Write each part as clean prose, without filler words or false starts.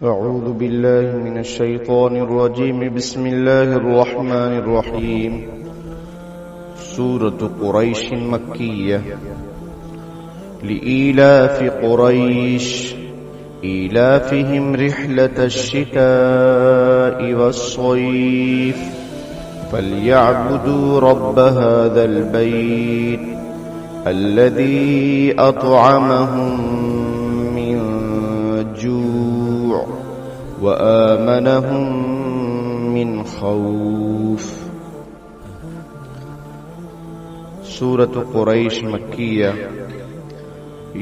أعوذ بالله من الشيطان الرجيم بسم الله الرحمن الرحيم سورة قريش مكية لإيلاف قريش إيلافهم رحلة الشتاء والصيف فليعبدوا رب هذا البيت الذي أطعمهم من جوع وآمنهم من خوف۔ سورۃ قریش مکیہ،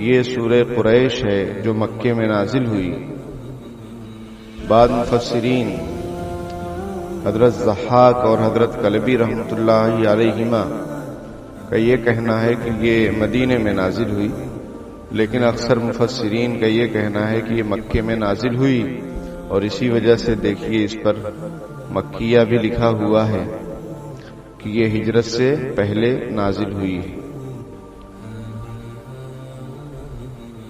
یہ سورہ قریش ہے جو مکے میں نازل ہوئی۔ بعض مفسرین حضرت ضحاک اور حضرت کلبی رحمۃ اللہ علیہما کا یہ کہنا ہے کہ یہ مدینے میں نازل ہوئی، لیکن اکثر مفسرین کا یہ کہنا ہے کہ یہ مکے میں نازل ہوئی، اور اسی وجہ سے دیکھیے اس پر مکیہ بھی لکھا ہوا ہے کہ یہ ہجرت سے پہلے نازل ہوئی ہے۔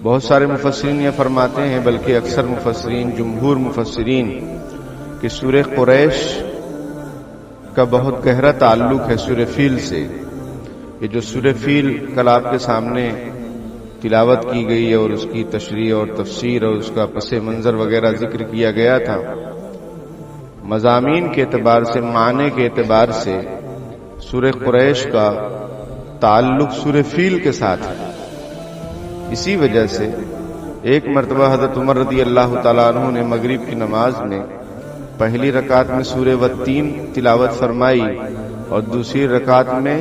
بہت سارے مفسرین یہ فرماتے ہیں، بلکہ اکثر مفسرین، جمہور مفسرین، کہ سورہ قریش کا بہت گہرا تعلق ہے سورہ فیل سے۔ یہ جو سورہ فیل کل آپ کے سامنے تلاوت کی گئی ہے اور اس کی تشریح اور تفسیر اور اس کا پس منظر وغیرہ ذکر کیا گیا تھا، مضامین کے اعتبار سے، معنی کے اعتبار سے سورہ قریش کا تعلق سورہ فیل کے ساتھ ہے۔ اسی وجہ سے ایک مرتبہ حضرت عمر رضی اللہ تعالیٰ عنہ نے مغرب کی نماز میں پہلی رکعت میں سورہ والتین تلاوت فرمائی اور دوسری رکعت میں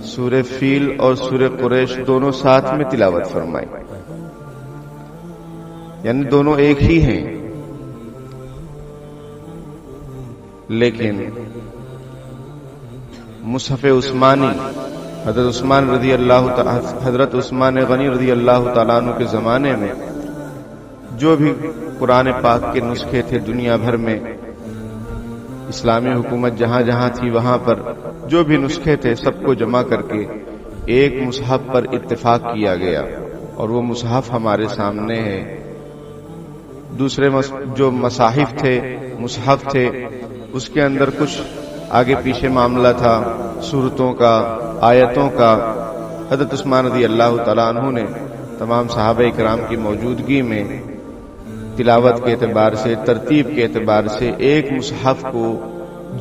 سورہ فیل اور سورہ قریش دونوں ساتھ میں تلاوت فرمائی، یعنی دونوں ایک ہی ہیں، لیکن مصحف عثمانی حضرت عثمان غنی رضی اللہ تعالیٰ عنہ کے زمانے میں جو بھی قرآن پاک کے نسخے تھے دنیا بھر میں، اسلامی حکومت جہاں جہاں تھی وہاں پر جو بھی نسخے تھے سب کو جمع کر کے ایک مصحف پر اتفاق کیا گیا، اور وہ مصحف ہمارے سامنے ہے۔ دوسرے جو مصاحف تھے، مصحف تھے، اس کے اندر کچھ آگے پیچھے معاملہ تھا، سورتوں کا، آیتوں کا۔ حضرت عثمان رضی اللہ تعالیٰ عنہ نے تمام صحابہ کرام کی موجودگی میں تلاوت کے اعتبار سے، ترتیب کے اعتبار سے ایک مصحف کو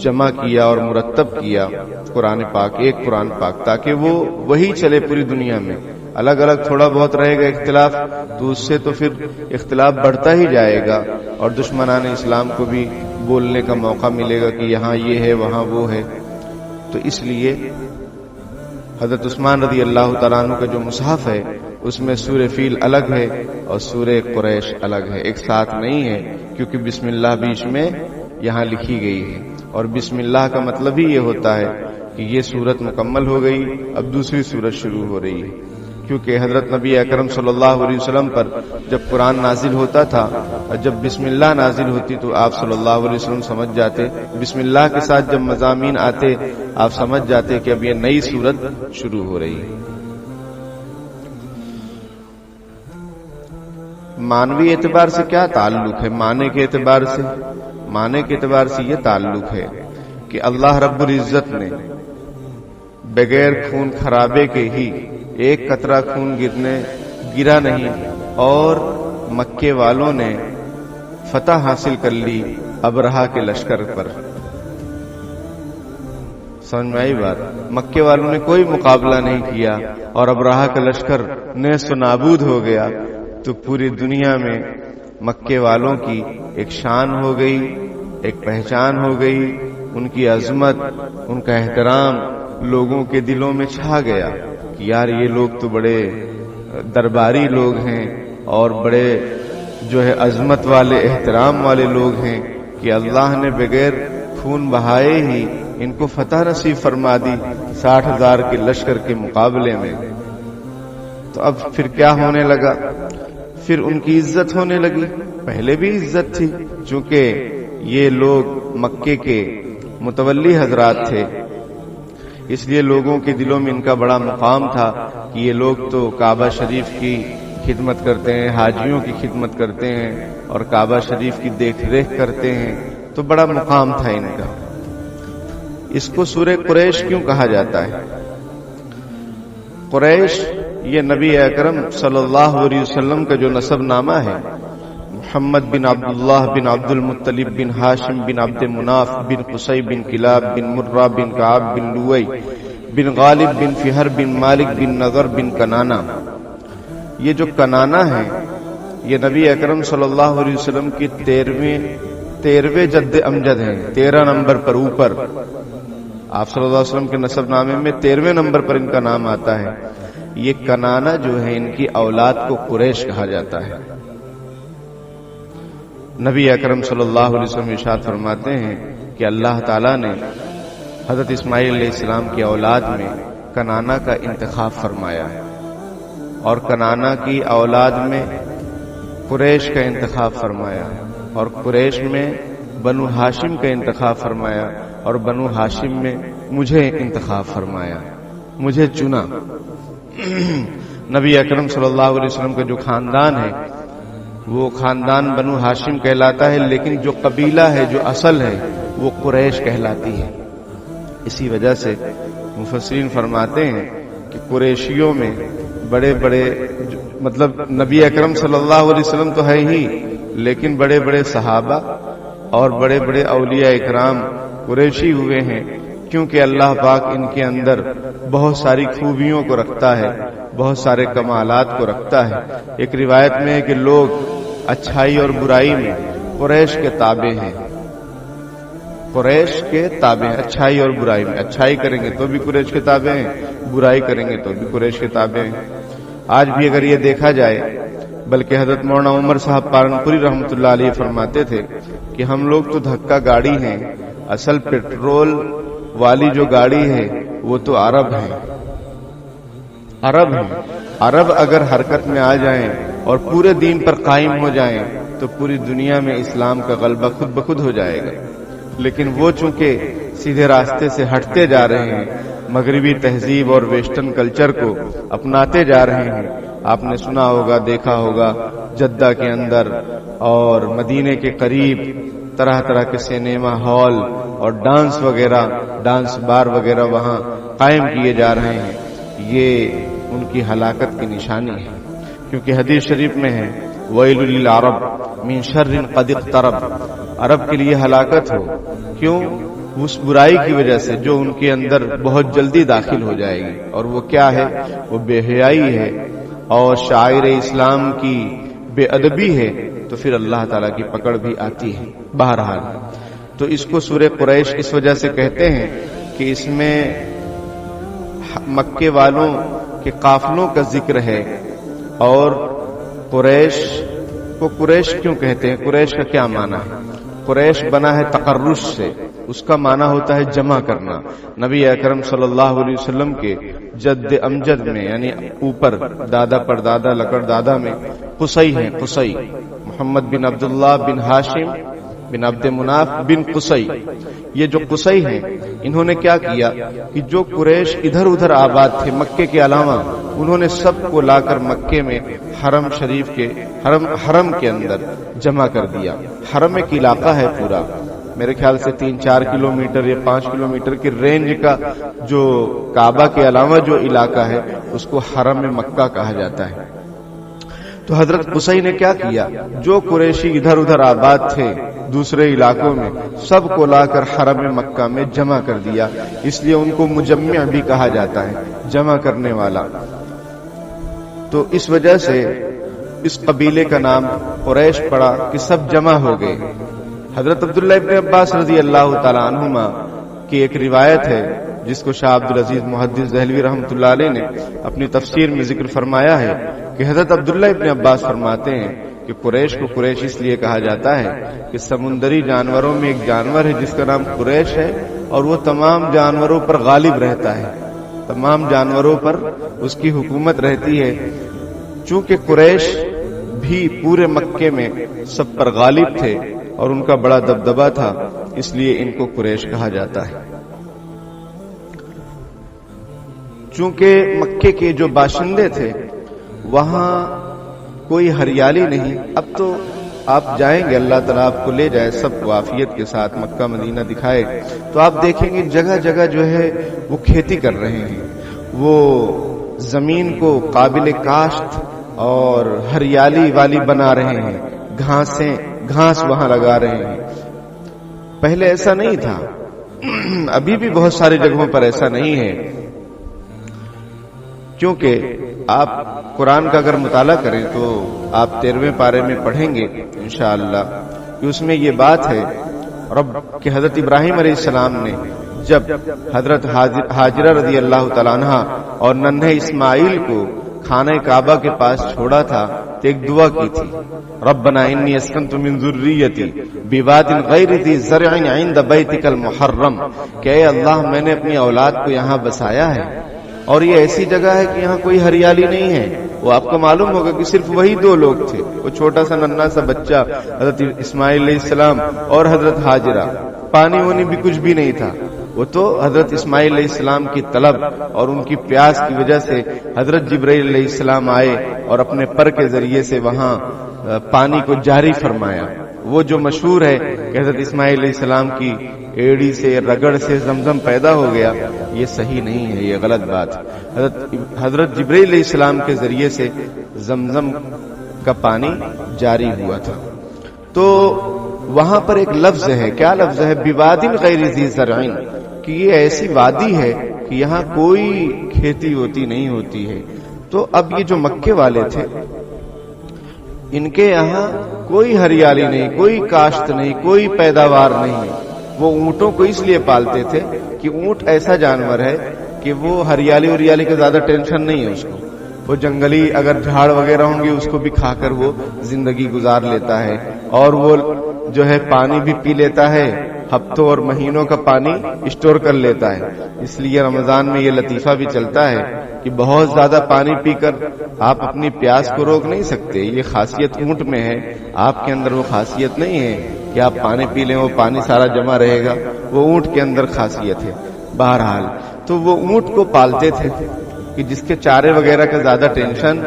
جمع کیا اور مرتب کیا، قرآن پاک، ایک قرآن پاک، تاکہ وہ وہی چلے پوری دنیا میں۔ الگ الگ تھوڑا بہت رہے گا اختلاف تو اس سے تو پھر اختلاف بڑھتا ہی جائے گا، اور دشمنان اسلام کو بھی بولنے کا موقع ملے گا کہ یہاں یہ ہے وہاں وہ ہے۔ تو اس لیے حضرت عثمان رضی اللہ تعالیٰ عنہ کا جو مصحف ہے اس میں سورہ فیل الگ ہے اور سورہ قریش الگ ہے، ایک ساتھ نہیں ہے، کیونکہ بسم اللہ بیچ میں یہاں لکھی گئی ہے، اور بسم اللہ کا مطلب ہی یہ ہوتا ہے کہ یہ سورت مکمل ہو گئی، اب دوسری سورت شروع ہو رہی ہے۔ کیونکہ حضرت نبی اکرم صلی اللہ علیہ وسلم پر جب قرآن نازل ہوتا تھا اور جب بسم اللہ نازل ہوتی تو آپ صلی اللہ علیہ وسلم سمجھ جاتے، بسم اللہ کے ساتھ جب مضامین آتے آپ سمجھ جاتے کہ اب یہ نئی سورت شروع ہو رہی ہے۔ معنوی اعتبار سے کیا تعلق ہے؟ معنی کے اعتبار سے یہ تعلق ہے کہ اللہ رب العزت نے بغیر خون خرابے کے ہی ایک قطرہ خون گرا نہیں، اور مکے والوں نے فتح حاصل کر لی ابرہہ کے لشکر پر۔ سمجھ میں آئی بات؟ مکے والوں نے کوئی مقابلہ نہیں کیا اور ابرہہ کا لشکر نیست و نابود ہو گیا، تو پوری دنیا میں مکے والوں کی ایک شان ہو گئی، ایک پہچان ہو گئی، ان کی عظمت، ان کا احترام لوگوں کے دلوں میں چھا گیا کہ یار یہ لوگ تو بڑے درباری لوگ ہیں اور بڑے جو ہے عظمت والے، احترام والے لوگ ہیں، کہ اللہ نے بغیر خون بہائے ہی ان کو فتح نصیب فرما دی 60,000 کے لشکر کے مقابلے میں۔ تو اب پھر کیا ہونے لگا؟ پھر ان کی عزت ہونے لگی۔ پہلے بھی عزت تھی، چونکہ یہ لوگ مکے کے متولی حضرات تھے، اس لیے لوگوں کے دلوں میں ان کا بڑا مقام تھا کہ یہ لوگ تو کعبہ شریف کی خدمت کرتے ہیں، حاجیوں کی خدمت کرتے ہیں اور کعبہ شریف کی دیکھ ریکھ کرتے ہیں، تو بڑا مقام تھا ان کا۔ اس کو سورہ قریش کیوں کہا جاتا ہے؟ قریش یہ نبی اکرم صلی اللہ علیہ وسلم کا جو نسب نامہ ہے، محمد بن عبداللہ بن عبد المطلب بن ہاشم بن عبد مناف بن قصی بن کلاب بن مرہ بن کعب بن لوئی بن غالب بن فہر بن مالک بن نضر بن کنانہ، یہ جو کنانہ ہے یہ نبی اکرم صلی اللہ علیہ وسلم کی 13ویں جد امجد ہیں، 13 نمبر پر اوپر۔ آپ صلی اللہ علیہ وسلم کے نسب نامے میں 13ویں نمبر پر ان کا نام آتا ہے۔ یہ کنانہ جو ہے ان کی اولاد کو قریش کہا جاتا ہے۔ نبی اکرم صلی اللہ علیہ وسلم ارشاد فرماتے ہیں کہ اللہ تعالیٰ نے حضرت اسماعیل علیہ السلام کی اولاد میں کنانہ کا انتخاب فرمایا ہے، اور کنانہ کی اولاد میں قریش کا انتخاب فرمایا، اور قریش میں بنو ہاشم کا انتخاب فرمایا، اور بنو ہاشم میں مجھے انتخاب فرمایا، مجھے چنا۔ نبی اکرم صلی اللہ علیہ وسلم کا جو خاندان ہے وہ خاندان بنو ہاشم کہلاتا ہے، لیکن جو قبیلہ ہے، جو اصل ہے، وہ قریش کہلاتی ہے۔ اسی وجہ سے مفسرین فرماتے ہیں کہ قریشیوں میں بڑے بڑے مطلب نبی اکرم صلی اللہ علیہ وسلم تو ہے ہی، لیکن بڑے بڑے صحابہ اور بڑے بڑے اولیاء اکرام قریشی ہوئے ہیں، کیونکہ اللہ پاک ان کے اندر بہت ساری خوبیوں کو رکھتا ہے، بہت سارے کمالات کو رکھتا ہے۔ ایک روایت میں ہے کہ لوگ اچھائی اور برائی میں قریش کے تابع ہیں، قریش کے تابع ہیں، اچھائی اور برائی میں، اچھائی کریں گے تو بھی قریش کے تابع ہیں، برائی کریں گے تو بھی قریش کے تابع ہیں۔ آج بھی اگر یہ دیکھا جائے، بلکہ حضرت مولانا عمر صاحب پالنپوری رحمۃ اللہ علیہ فرماتے تھے کہ ہم لوگ تو دھکا گاڑی ہیں، اصل پیٹرول والی جو گاڑی ہے وہ تو عرب ہے، عرب اگر حرکت میں آ جائیں اور پورے دین پر قائم ہو جائیں تو پوری دنیا میں اسلام کا غلبہ خود بخود ہو جائے گا، لیکن وہ چونکہ سیدھے راستے سے ہٹتے جا رہے ہیں، مغربی تہذیب اور ویسٹرن کلچر کو اپناتے جا رہے ہیں۔ آپ نے سنا ہوگا، دیکھا ہوگا، جدہ کے اندر اور مدینے کے قریب طرح طرح کے سینما ہال اور ڈانس بار وغیرہ وہاں قائم کیے جا رہے ہیں۔ یہ ان کی ہلاکت کی نشانی ہے، کیونکہ حدیث شریف میں ہے وَيْلٌ لِلْعَرَبِ مِنْ شَرٍّ قَدِ اقْتَرَبَ، عرب کے لیے ہلاکت ہو، کیوں؟ اس برائی کی وجہ سے جو ان کے اندر بہت جلدی داخل ہو جائے گی، اور وہ کیا ہے؟ وہ بے حیائی ہے اور شاعر اسلام کی بے ادبی ہے، تو پھر اللہ تعالیٰ کی پکڑ بھی آتی ہے۔ بہرحال تو اس کو سورہ قریش اس وجہ سے کہتے ہیں کہ اس میں مکے والوں کے قافلوں کا ذکر ہے، اور قریش کو قریش کیوں کہتے ہیں؟ قریش کا کیا معنی ہے؟ قریش بنا ہے تقرش سے، اس کا معنی ہوتا ہے جمع کرنا۔ نبی اکرم صلی اللہ علیہ وسلم کے جد امجد میں، یعنی اوپر دادا پردادا لکڑ دادا میں قصی ہیں، قصی محمد بن عبداللہ بن ہاشم بن عبد مناف بن قصی۔ یہ جو قصی ہیں انہوں نے کیا کیا کہ جو قریش ادھر ادھر آباد تھے مکے کے علاوہ، انہوں نے سب کو لا کر مکے میں حرم شریف کے حرم کے اندر جمع کر دیا۔ حرم ایک علاقہ ہے پورا، میرے خیال سے 3-4 کلومیٹر یا 5 کلومیٹر کی رینج کا جو کعبہ کے علاوہ جو علاقہ ہے اس کو حرم مکہ کہا جاتا ہے۔ تو حضرت قصی نے کیا کیا؟ جو قریشی ادھر ادھر آباد تھے دوسرے علاقوں میں، سب کو لا کر حرم مکہ میں جمع کر دیا، اس لیے ان کو مجمع بھی کہا جاتا ہے، جمع کرنے والا۔ تو اس وجہ سے اس قبیلے کا نام قریش پڑا کہ سب جمع ہو گئے۔ حضرت عبداللہ ابن عباس رضی اللہ تعالی عنہما کی ایک روایت ہے جس کو شاہ عبدالعزیز محدث دہلوی رحمۃ اللہ علیہ نے اپنی تفسیر میں ذکر فرمایا ہے کہ حضرت عبداللہ ابن عباس فرماتے ہیں کہ قریش کو قریش اس لیے کہا جاتا ہے کہ سمندری جانوروں میں ایک جانور ہے جس کا نام قریش ہے، اور وہ تمام جانوروں پر غالب رہتا ہے، تمام جانوروں پر اس کی حکومت رہتی ہے۔ چونکہ قریش بھی پورے مکے میں سب پر غالب تھے اور ان کا بڑا دبدبا تھا، اس لیے ان کو قریش کہا جاتا ہے۔ چونکہ مکے کے جو باشندے تھے وہاں کوئی ہریالی نہیں. اب تو آپ جائیں گے، اللہ تعالیٰ آپ کو لے جائے سب کو عافیت کے ساتھ مکہ مدینہ دکھائے، تو آپ دیکھیں گے جگہ جگہ جو ہے وہ کھیتی کر رہے ہیں، وہ زمین کو قابل کاشت اور ہریالی والی بنا رہے ہیں، گھاس وہاں لگا رہے ہیں. پہلے ایسا نہیں تھا، ابھی بھی بہت ساری جگہوں پر ایسا نہیں ہے. کیونکہ آپ قرآن کا اگر مطالعہ کریں تو آپ 13ویں پارے میں پڑھیں گے انشاءاللہ کہ اس میں یہ بات ہے رب کہ حضرت ابراہیم علیہ السلام نے جب حضرت ہاجرہ رضی اللہ تعالیٰ عنہ اور ننھے اسماعیل کو خانہ کعبہ کے پاس چھوڑا تھا تو ایک دعا کی تھی، ربنا انی اسکنت من ذریتی بواد غیر ذی زرع عند بیتک المحرم، کہ اے اللہ میں نے اپنی اولاد کو یہاں بسایا ہے اور یہ ایسی جگہ ہے کہ یہاں کوئی ہریالی نہیں ہے. وہ آپ کو معلوم ہوگا کہ صرف وہی 2 لوگ تھے، وہ چھوٹا سا ننھا سا بچہ حضرت اسماعیل علیہ السلام اور حضرت ہاجرہ. پانی وانی بھی کچھ بھی نہیں تھا. وہ تو حضرت اسماعیل علیہ السلام کی طلب اور ان کی پیاس کی وجہ سے حضرت جبرائیل علیہ السلام آئے اور اپنے پر کے ذریعے سے وہاں پانی کو جاری فرمایا. وہ جو مشہور ہے کہ حضرت اسماعیل علیہ السلام کی ایڑی سے رگڑ سے زمزم پیدا ہو گیا، یہ صحیح نہیں ہے، یہ غلط بات. حضرت جبرائیل علیہ السلام کے ذریعے سے زمزم کا پانی جاری ہوا تھا. تو وہاں پر ایک لفظ ہے، کیا لفظ ہے؟ بواد غیر ذی زرع، کہ یہ ایسی وادی ہے کہ یہاں کوئی کھیتی ہوتی نہیں ہوتی ہے. تو اب یہ جو مکے والے تھے ان کے یہاں کوئی ہریالی نہیں، کوئی کاشت نہیں، کوئی پیداوار نہیں. وہ اونٹوں کو اس لیے پالتے تھے کہ اونٹ ایسا جانور ہے کہ وہ ہریالی کا زیادہ ٹینشن نہیں ہے اس کو. وہ جنگلی اگر جھاڑ وغیرہ ہوں گے اس کو بھی کھا کر وہ زندگی گزار لیتا ہے، اور وہ جو ہے پانی بھی پی لیتا ہے، ہفتوں اور مہینوں کا پانی اسٹور کر لیتا ہے. اس لیے رمضان میں یہ لطیفہ بھی چلتا ہے کہ بہت زیادہ پانی پی کر آپ اپنی پیاس کو روک نہیں سکتے. یہ خاصیت اونٹ میں ہے، آپ کے اندر وہ خاصیت نہیں ہے کہ آپ پانی پی لیں وہ پانی سارا جمع رہے گا. وہ اونٹ کے اندر خاصیت ہے. بہرحال تو وہ اونٹ کو پالتے تھے کہ جس کے چارے وغیرہ کا زیادہ ٹینشن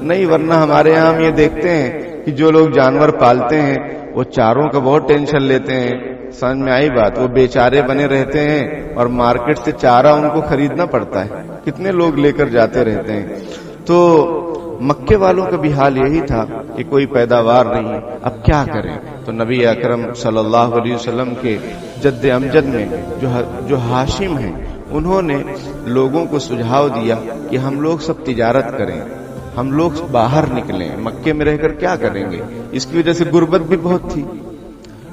نہیں. ورنہ ہمارے یہاں ہم یہ دیکھتے ہیں کہ جو لوگ جانور پالتے ہیں وہ چاروں کا بہت ٹینشن لیتے ہیں. سمجھ میں آئی بات؟ وہ بیچارے بنے رہتے ہیں اور مارکیٹ سے چارہ ان کو خریدنا پڑتا ہے. کتنے لوگ لے کر جاتے رہتے ہیں. تو مکے والوں کا بھی حال یہی تھا کہ کوئی پیداوار نہیں. اب کیا کریں؟ تو نبی اکرم صلی اللہ علیہ وسلم کے جد امجد میں جو ہاشم ہیں انہوں نے لوگوں کو سجھاؤ دیا کہ ہم لوگ سب تجارت کریں، ہم لوگ باہر نکلیں. مکے میں رہ کر کیا کریں گے؟ اس کی وجہ سے غربت بھی بہت تھی،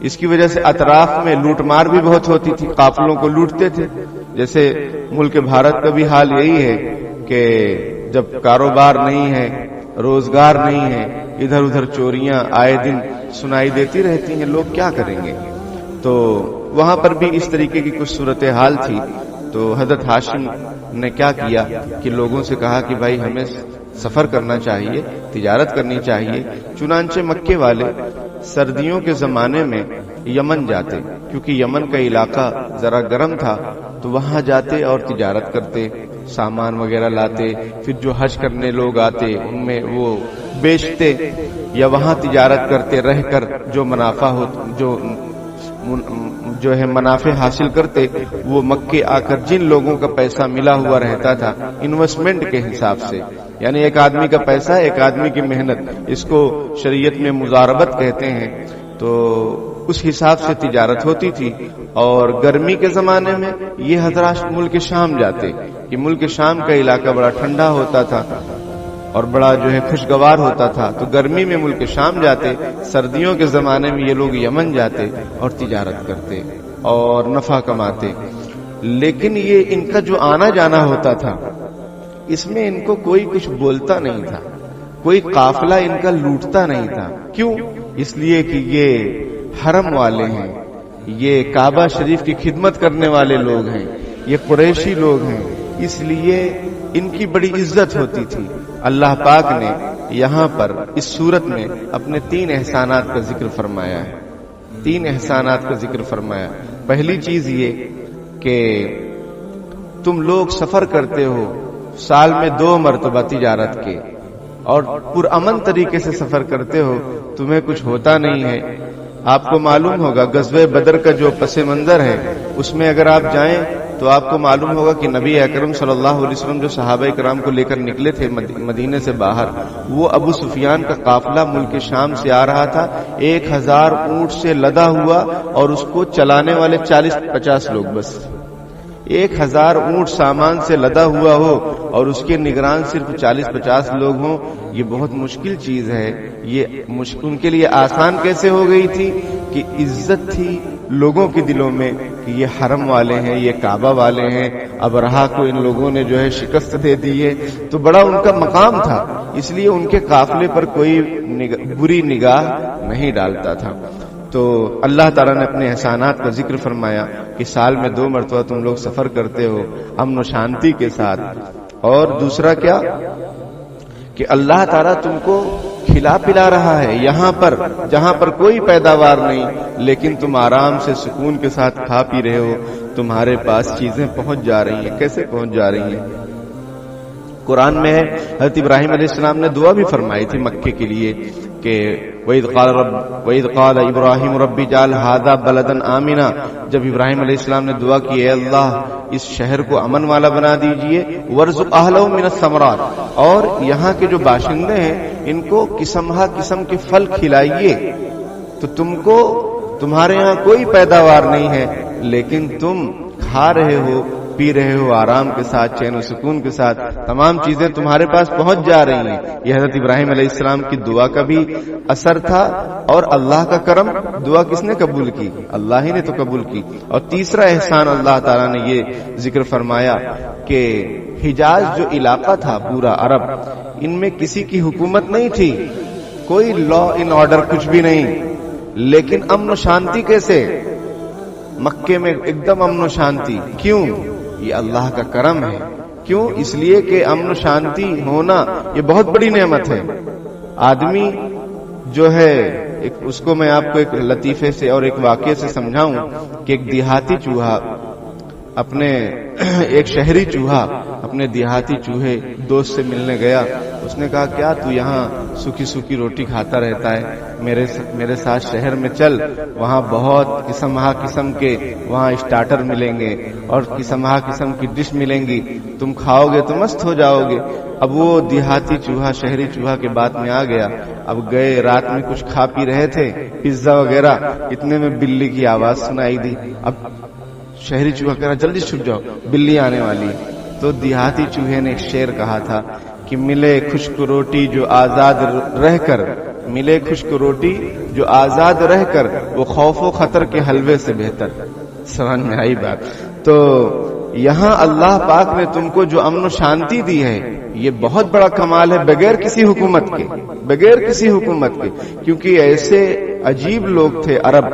اس کی وجہ سے اطراف میں لوٹ مار بھی بہت ہوتی تھی، قافلوں کو لوٹتے تھے. جیسے ملک بھارت کا بھی حال یہی ہے کہ جب کاروبار نہیں ہے، روزگار نہیں ہے، ادھر ادھر چوریاں آئے دن سنائی دیتی رہتی ہیں. لوگ کیا کریں گے؟ تو وہاں پر بھی اس طریقے کی کچھ صورتحال تھی. تو حضرت ہاشم نے کیا کیا کہ لوگوں سے کہا کہ بھائی ہمیں سفر کرنا چاہیے، تجارت کرنی چاہیے. چنانچہ مکے والے سردیوں کے زمانے میں یمن جاتے، کیونکہ یمن کا علاقہ ذرا گرم تھا، تو وہاں جاتے اور تجارت کرتے، سامان وغیرہ لاتے. پھر جو حج کرنے لوگ آتے ان میں وہ بیچتے یا وہاں تجارت کرتے رہ کر جو منافع ہو جو ہے منافع حاصل کرتے، وہ مکے آ کر جن لوگوں کا پیسہ ملا ہوا رہتا تھا انویسٹمنٹ کے حساب سے، یعنی ایک آدمی کا پیسہ ایک آدمی کی محنت، اس کو شریعت میں مضاربت کہتے ہیں. تو اس حساب سے تجارت ہوتی تھی. اور گرمی کے زمانے میں یہ حضرات ملک شام جاتے کہ ملک شام کا علاقہ بڑا ٹھنڈا ہوتا تھا اور بڑا جو ہے خوشگوار ہوتا تھا. تو گرمی میں ملک شام جاتے، سردیوں کے زمانے میں یہ لوگ یمن جاتے اور تجارت کرتے اور نفع کماتے. لیکن یہ ان کا جو آنا جانا ہوتا تھا اس میں ان کو کوئی کچھ بولتا نہیں تھا، کوئی قافلہ ان کا لوٹتا نہیں تھا. کیوں؟ اس لیے کہ یہ حرم والے ہیں، یہ کعبہ شریف کی خدمت کرنے والے لوگ ہیں، یہ قریشی لوگ ہیں، اس لیے ان کی بڑی عزت ہوتی تھی. اللہ پاک نے یہاں پر اس صورت میں اپنے 3 احسانات کا ذکر فرمایا ہے. 3 احسانات کا ذکر فرمایا. پہلی چیز یہ کہ تم لوگ سفر کرتے ہو سال میں 2 مرتبہ تجارت کے، اور پرامن طریقے سے سفر کرتے ہو، تمہیں کچھ ہوتا نہیں ہے۔ آپ کو معلوم ہوگا غزوہ بدر کا جو پس منظر ہے اس میں اگر آپ جائیں تو آپ کو معلوم ہوگا کہ نبی اکرم صلی اللہ علیہ وسلم جو صحابہ کرام کو لے کر نکلے تھے مدینے سے باہر، وہ ابو سفیان کا قافلہ ملک شام سے آ رہا تھا، 1000 اونٹ سے لدا ہوا، اور اس کو چلانے والے 40-50 لوگ، بس 1000 اونٹ سامان سے لدا ہوا ہو اور اس کے نگران صرف 40-50 لوگ ہوں، یہ بہت مشکل چیز ہے۔ یہ ان کے لیے آسان کیسے ہو گئی تھی کہ عزت تھی لوگوں کے دلوں میں کہ یہ حرم والے ہیں، یہ کعبہ والے ہیں، ابرہا کو ان لوگوں نے جو ہے شکست دے دی ہے، تو بڑا ان کا مقام تھا، اس لیے ان کے قافلے پر کوئی بری نگاہ نہیں ڈالتا تھا۔ تو اللہ تعالیٰ نے اپنے احسانات کا ذکر فرمایا کہ سال میں 2 مرتبہ تم لوگ سفر کرتے ہو امن و شانتی کے ساتھ، اور دوسرا کیا کہ اللہ تعالیٰ تم کو کھلا پلا رہا ہے یہاں پر جہاں پر کوئی پیداوار نہیں، لیکن تم آرام سے سکون کے ساتھ کھا پی رہے ہو، تمہارے پاس چیزیں پہنچ جا رہی ہیں۔ کیسے پہنچ جا رہی ہیں؟ قرآن میں ہے حضرت ابراہیم علیہ السلام نے دعا بھی فرمائی تھی مکے کے لیے کہ وَإِذْ قَالَ إِبْرَاهِيمُ رَبِّ اجْعَلْ هَٰذَا بَلَدًا آمِنًا، جب ابراہیم علیہ السلام نے دعا کی اے اللہ اس شہر کو امن والا بنا دیجئے، وَارْزُقْ أَهْلَهُ مِنَ الثَّمَرَاتِ، اور یہاں کے جو باشندے ہیں ان کو قسم کے پھل کھلائیے۔ تو تم کو تمہارے ہاں کوئی پیداوار نہیں ہے لیکن تم کھا رہے ہو، پی رہے ہو آرام کے ساتھ، چین و سکون کے ساتھ، تمام چیزیں تمہارے پاس پہنچ جا رہی ہیں۔ یہ حضرت ابراہیم علیہ السلام کی دعا کا بھی اثر تھا، اور اللہ کا کرم، دعا کس نے قبول کی؟ اللہ ہی نے تو قبول کی۔ اور تیسرا احسان اللہ تعالیٰ نے یہ ذکر فرمایا کہ حجاز جو علاقہ تھا پورا عرب، ان میں کسی کی حکومت نہیں تھی، کوئی لا ان آرڈر کچھ بھی نہیں، لیکن امن و شانتی کیسے؟ مکے میں ایک دم امن و شانتی۔ کیوں؟ یہ اللہ کا کرم ہے۔ کیوں؟ اس لیے کہ امن و شانتی ہونا یہ بہت بڑی نعمت ہے۔ آدمی جو ہے اس کو میں آپ کو ایک لطیفے سے اور ایک واقعے سے سمجھاؤں کہ ایک دیہاتی چوہا ایک شہری چوہا اپنے دیہاتی چوہے دوست سے ملنے گیا۔ اس نے کہا کیا تو یہاں سوکھی سوکھی روٹی کھاتا رہتا ہے؟ میرے ساتھ شہر میں چل، وہاں بہت قسم کے وہاں اسٹارٹر ملیں گے اور قسم کی ڈش ملیں گی، تم کھاؤ گے تو مست ہو جاؤ گے۔ اب وہ دیہاتی چوہا شہری چوہا کے بات میں آ گیا۔ اب گئے، رات میں کچھ کھا پی رہے تھے، پیزا وغیرہ، اتنے میں بلی کی آواز سنائی دی۔ اب شہری چوہا کہہ رہا جلدی چھپ جاؤ، بلی آنے والی ہے۔ تو دیہاتی چوہے نے ایک شعر کہا تھا کہ ملے خشک روٹی جو آزاد رہ کر وہ خوف و خطر کے حلوے سے بہتر۔ سمجھ میں آئی بات؟ تو یہاں اللہ پاک نے تم کو جو امن و شانتی دی ہے یہ بہت بڑا کمال ہے، بغیر کسی حکومت کے، کیونکہ ایسے عجیب لوگ تھے عرب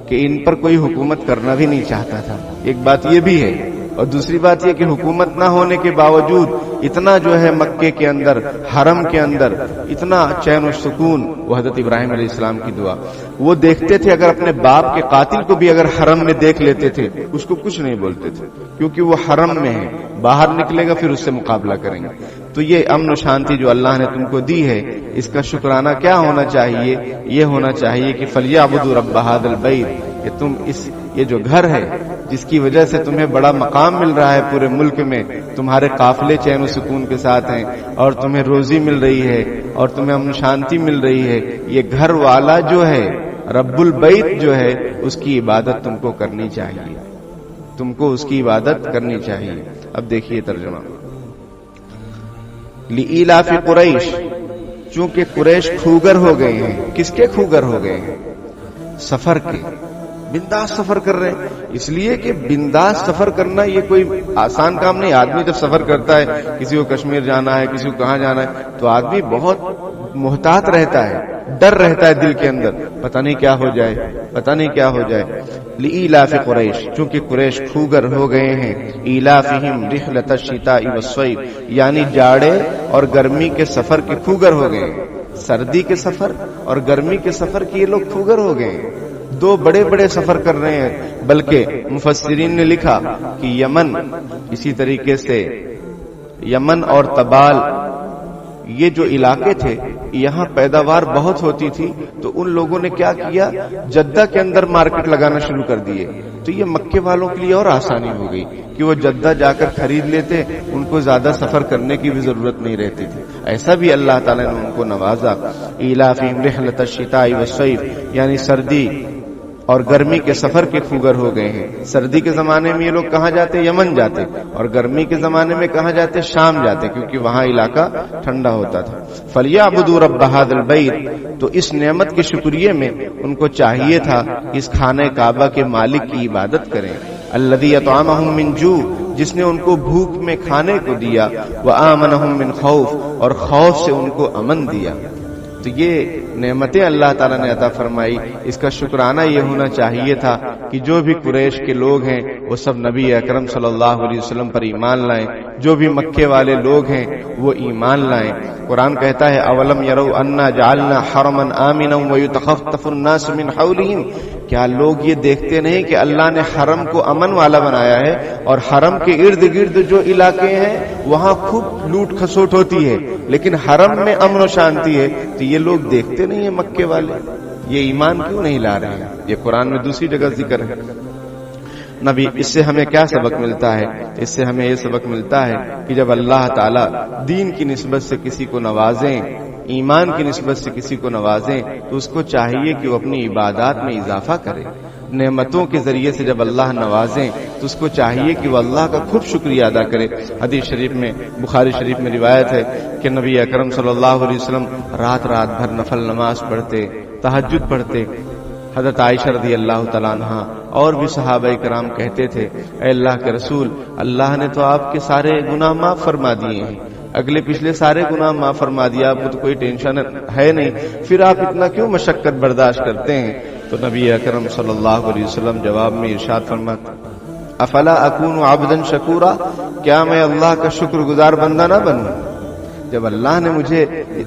کہ ان پر کوئی حکومت کرنا بھی نہیں چاہتا تھا۔ ایک بات یہ بھی ہے، اور دوسری بات یہ کہ حکومت نہ ہونے کے باوجود اتنا جو ہے مکے کے اندر، حرم کے اندر اتنا چین و سکون۔ وہ حضرت ابراہیم علیہ السلام کی دعا، وہ دیکھتے تھے اگر اپنے باپ کے قاتل کو بھی اگر حرم میں دیکھ لیتے تھے اس کو کچھ نہیں بولتے تھے، کیونکہ وہ حرم میں ہے، باہر نکلے گا پھر اس سے مقابلہ کریں گے۔ تو یہ امن و شانتی جو اللہ نے تم کو دی ہے، اس کا شکرانہ کیا ہونا چاہیے؟ یہ ہونا چاہیے کہ فَلْيَعْبُدُوا رَبَّ هَٰذَا الْبَيْتِ، کہ تم یہ جو گھر ہے جس کی وجہ سے تمہیں بڑا مقام مل رہا ہے پورے ملک میں، تمہارے قافلے چین و سکون کے ساتھ ہیں، اور تمہیں روزی مل رہی ہے اور تمہیں امن و شانتی مل رہی ہے، یہ گھر والا جو ہے رب البیت جو ہے اس کی عبادت تم کو کرنی چاہیے، اب دیکھیے ترجمہ۔ لِإِيلَافِ قُرَيْشٍ، چونکہ قریش کھوگر ہو گئے ہیں۔ کس کے کھوگر ہو گئے ہیں؟ سفر کے، بنداس سفر کر رہے ہیں، اس لیے کہ بنداس سفر کرنا یہ کوئی آسان کام نہیں۔ آدمی جب سفر کرتا ہے، کسی کو کشمیر جانا ہے، کسی کو کہاں جانا ہے، تو آدمی بہت محتاط رہتا ہے، ڈر رہتا ہے دل کے اندر، پتہ نہیں کیا ہو جائے۔ لِإِيلَافِ قُرَيْشٍ، چونکہ قریش کھوگر ہو گئے ہیں، إِيلَافِهِمْ رِحْلَةَ الشِّتَاءِ وَالصَّيْفِ، یعنی جاڑے اور گرمی کے سفر کے کھوگر ہو گئے ہیں۔ سردی کے سفر اور گرمی کے سفر کے یہ لوگ کھوگر ہو گئے ہیں، دو بڑے بڑے سفر کر رہے ہیں۔ بلکہ مفسرین نے لکھا کہ یمن، اسی طریقے سے یمن اور تبال یہ جو علاقے تھے یہاں پیداوار بہت ہوتی تھی، تو ان لوگوں نے کیا کیا، جدہ کے اندر مارکیٹ لگانا شروع کر دیے. تو یہ مکے والوں کے لیے اور آسانی ہو گئی کہ وہ جدہ جا کر خرید لیتے، ان کو زیادہ سفر کرنے کی بھی ضرورت نہیں رہتی تھی. ایسا بھی اللہ تعالیٰ نے ان کو نوازا. ایلافہم رحلۃ الشتاء والصیف، یعنی سردی اور گرمی کے سفر کے خوگر ہو گئے ہیں. سردی کے زمانے میں یہ لوگ کہاں جاتے، یمن جاتے، اور گرمی کے زمانے میں کہاں جاتے، شام جاتے، کیونکہ وہاں علاقہ ٹھنڈا ہوتا تھا. فَلْيَعْبُدُوا رَبَّ هَذَا الْبَيْتِ، تو اس نعمت کے شکریہ میں ان کو چاہیے تھا اس خانہ کعبہ کے مالک کی عبادت کریں. الَّذِي أَطْعَمَهُم مِّن جُوع، جس نے ان کو بھوک میں کھانے کو دیا، وَآمَنَهُم مِّن خَوْف، اور خوف سے ان کو امن دیا. تو یہ نعمتیں اللہ تعالیٰ نے عطا فرمائی، اس کا شکرانہ یہ ہونا چاہیے تھا کہ جو بھی قریش کے لوگ ہیں وہ سب نبی اکرم صلی اللہ علیہ وسلم پر ایمان لائیں. جو بھی مکے والے لوگ ہیں وہ ایمان لائیں. قرآن کہتا ہے اولم یروا انا جعلنا حرما آمنا ویتخطف الناس من حولهم، کیا لوگ یہ دیکھتے نہیں کہ اللہ نے حرم کو امن والا بنایا ہے، اور حرم کے ارد گرد جو علاقے ہیں وہاں خوب لوٹ کھسوٹ ہوتی ہے، لیکن حرم میں امن و شانتی ہے. تو یہ لوگ دیکھتے نہیں ہیں مکے والے، یہ ایمان کیوں نہیں لا رہے ہیں؟ یہ قرآن میں دوسری جگہ ذکر ہے. نبی اس سے ہمیں کیا سبق ملتا ہے؟ اس سے ہمیں یہ سبق ملتا ہے کہ جب اللہ تعالیٰ دین کی نسبت سے کسی کو نوازیں، ایمان کی نسبت سے کسی کو نوازیں، تو اس کو چاہیے کہ وہ اپنی عبادات میں اضافہ کرے. نعمتوں کے ذریعے سے جب اللہ نوازیں تو اس کو چاہیے کہ وہ اللہ کا خوب شکریہ ادا کرے. حدیث شریف میں، بخاری شریف میں روایت ہے کہ نبی اکرم صلی اللہ علیہ وسلم رات رات بھر نفل نماز پڑھتے، تہجد پڑھتے. حضرت عائشہ رضی اللہ تعالیٰ عنہا اور بھی صحابہ کرام کہتے تھے، اے اللہ کے رسول، اللہ نے تو آپ کے سارے گناہ معاف فرما دیے ہیں، اگلے پچھلے سارے گناہ معاف فرما دیا، آپ کو تو کوئی ٹینشن ہے نہیں، پھر آپ اتنا کیوں مشقت برداشت کرتے ہیں؟ تو نبی اکرم صلی اللہ علیہ وسلم جواب میں ارشاد فرماتے، افلا اکون عبدا شکورا، کیا میں اللہ کا شکر گزار بندہ نہ بنوں؟ جب اللہ نے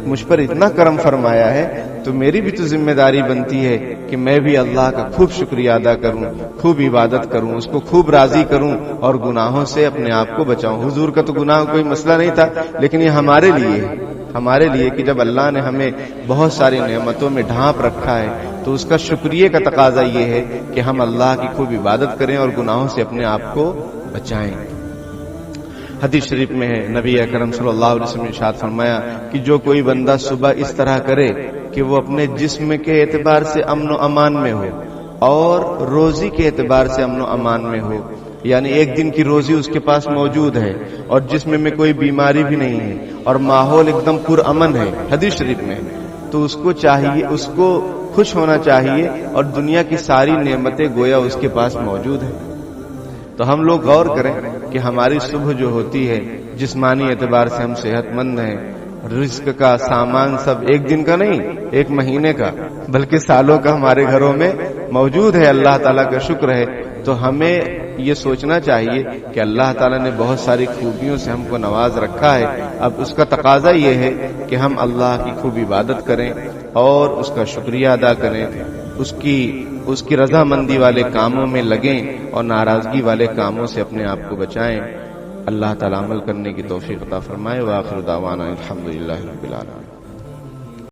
مجھ پر اتنا کرم فرمایا ہے تو میری بھی تو ذمہ داری بنتی ہے کہ میں بھی اللہ کا خوب شکریہ ادا کروں، خوب عبادت کروں، اس کو خوب راضی کروں اور گناہوں سے اپنے آپ کو بچاؤں. حضور کا تو گناہ کوئی مسئلہ نہیں تھا، لیکن یہ ہمارے لیے کہ جب اللہ نے ہمیں بہت ساری نعمتوں میں ڈھانپ رکھا ہے تو اس کا شکریہ کا تقاضا یہ ہے کہ ہم اللہ کی خوب عبادت کریں اور گناہوں سے اپنے آپ کو بچائیں. حدیث شریف میں ہے نبی اکرم صلی اللہ علیہ وسلم نے ارشاد فرمایا کہ جو کوئی بندہ صبح اس طرح کرے کہ وہ اپنے جسم کے اعتبار سے امن و امان میں ہو اور روزی کے اعتبار سے امن و امان میں ہو، یعنی ایک دن کی روزی اس کے پاس موجود ہے اور جسم میں کوئی بیماری بھی نہیں ہے اور ماحول ایک دم پر امن ہے، حدیث شریف میں، تو اس کو چاہیے، اس کو خوش ہونا چاہیے اور دنیا کی ساری نعمتیں گویا اس کے پاس موجود ہیں. تو ہم لوگ غور کریں کہ ہماری صبح جو ہوتی ہے جسمانی اعتبار سے ہم صحت مند ہیں، رزق کا سامان سب ایک دن کا نہیں، ایک مہینے کا بلکہ سالوں کا ہمارے گھروں میں موجود ہے، اللہ تعالیٰ کا شکر ہے. تو ہمیں یہ سوچنا چاہیے کہ اللہ تعالیٰ نے بہت ساری خوبیوں سے ہم کو نواز رکھا ہے. اب اس کا تقاضا یہ ہے کہ ہم اللہ کی خوب عبادت کریں اور اس کا شکریہ ادا کریں، اس کی رضامندی والے کاموں میں لگیں اور ناراضگی والے کاموں سے اپنے آپ کو بچائیں. اللہ تعالیٰ عمل کرنے کی توفیق عطا فرمائے. وآخر دعوانا الحمدللہ رب العالمین.